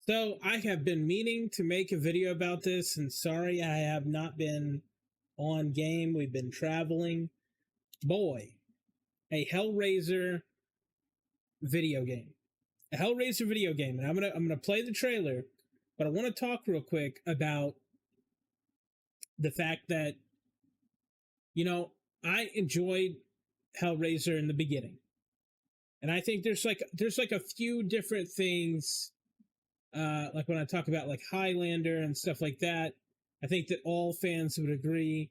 So I have been meaning to make a video about this, and sorry I have not been on game. We've been traveling. Boy, a Hellraiser video game. A Hellraiser video game. And I'm gonna play the trailer, but I want to talk real quick about the fact that, I enjoyed Hellraiser in the beginning. And I think there's like a few different things, like when I talk about like Highlander and stuff like that. I think that all fans would agree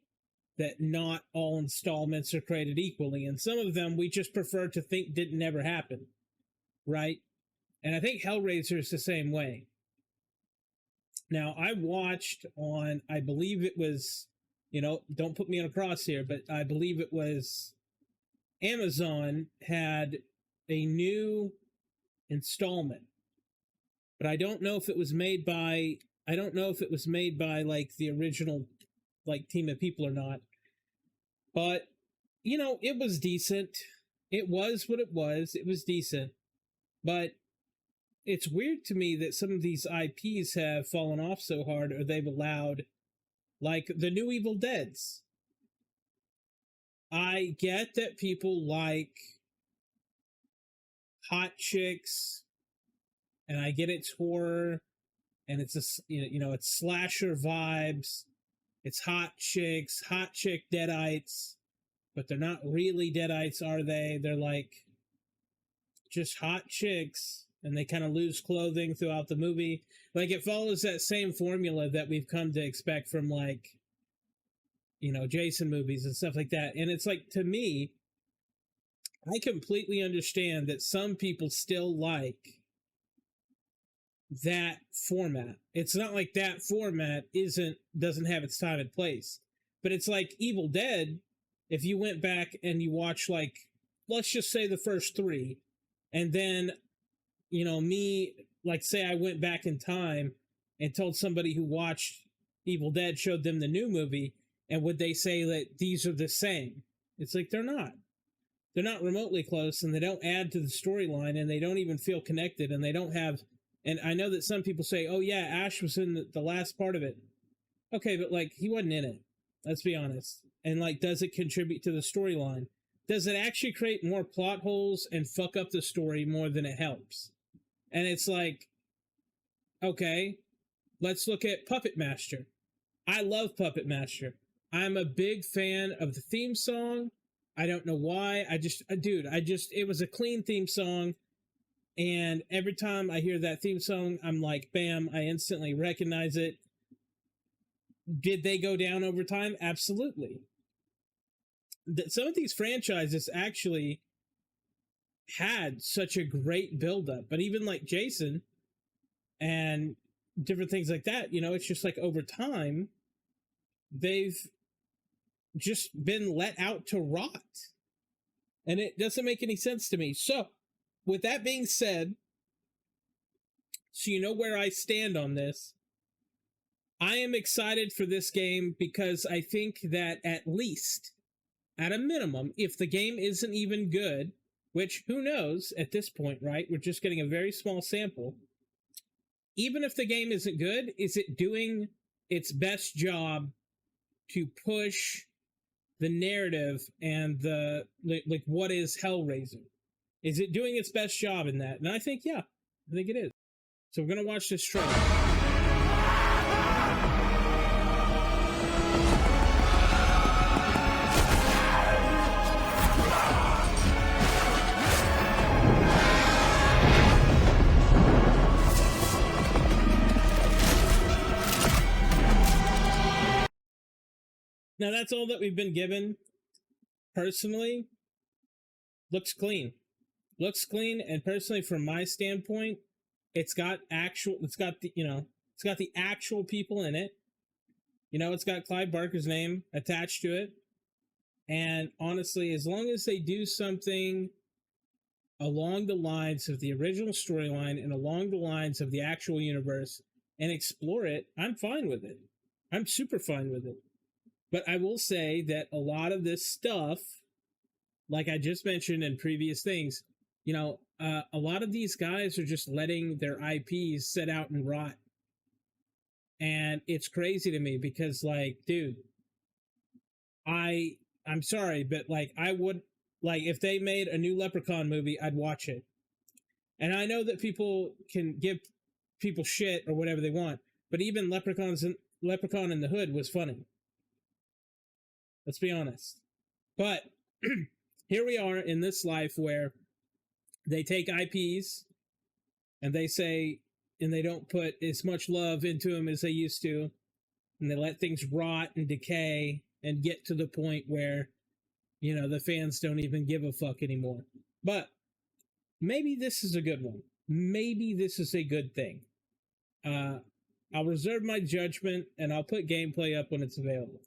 that not all installments are created equally, and some of them we just prefer to think didn't ever happen, right? And I think Hellraiser is the same way. Now, I watched on, I believe it was, don't put me on a cross here, but I believe it was Amazon had a new installment, but I don't know if it was made by like the original like team of people or not. But it was decent. It was what it was. It was decent. But it's weird to me that some of these IPs have fallen off so hard, or they've allowed, like, the new Evil Deads. I get that people like hot chicks, and I get it's horror, and it's it's slasher vibes. It's hot chicks, hot chick deadites, but they're not really deadites, are they? They're like just hot chicks, and they kind of lose clothing throughout the movie. Like, it follows that same formula that we've come to expect from, like, Jason movies and stuff like that. And it's like, to me, I completely understand that some people still like that format. It's not like that format doesn't have its time and place. But it's like Evil Dead, if you went back and you watch, like, let's just say the first three, and then me, like, say I went back in time and told somebody who watched Evil Dead, showed them the new movie, and would they say that these are the same? It's like, they're not. They're not remotely close, and they don't add to the storyline, and they don't even feel connected, and they don't have. And I know that some people say, oh yeah, Ash was in the last part of it. Okay, but, like, he wasn't in it. Let's be honest. And, like, does it contribute to the storyline? Does it actually create more plot holes and fuck up the story more than it helps? And it's like, okay, let's look at Puppet Master. I love Puppet Master. I'm a big fan of the theme song. I don't know why. It was a clean theme song. And every time I hear that theme song, I'm like, bam, I instantly recognize it. Did they go down over time? Absolutely. Some of these franchises actually had such a great buildup, but even like Jason and different things like that, it's just like over time, they've just been let out to rot. And it doesn't make any sense to me. So, with that being said, so you know where I stand on this, I am excited for this game because I think that at least, at a minimum, if the game isn't even good, which who knows at this point, right? We're just getting a very small sample. Even if the game isn't good, is it doing its best job to push the narrative and the, like, what is Hellraiser? Is it doing its best job in that? And I think, yeah, I think it is. So we're going to watch this trailer. Now, that's all that we've been given. Personally, looks clean. Looks clean, and personally, from my standpoint, it's got the actual people in it. It's got Clive Barker's name attached to it. And honestly, as long as they do something along the lines of the original storyline and along the lines of the actual universe and explore it, I'm fine with it. I'm super fine with it. But I will say that a lot of this stuff, like I just mentioned in previous things, a lot of these guys are just letting their IPs sit out and rot. And it's crazy to me because, like, dude, I'm sorry, but like I would like if they made a new Leprechaun movie, I'd watch it. And I know that people can give people shit or whatever they want, but even Leprechaun in the Hood was funny. Let's be honest. But here we are in this life where they take IPs and they say, and they don't put as much love into them as they used to, and they let things rot and decay and get to the point where, you know, the fans don't even give a fuck anymore. But maybe this is a good one. Maybe this is a good thing. I'll reserve my judgment and I'll put gameplay up when it's available.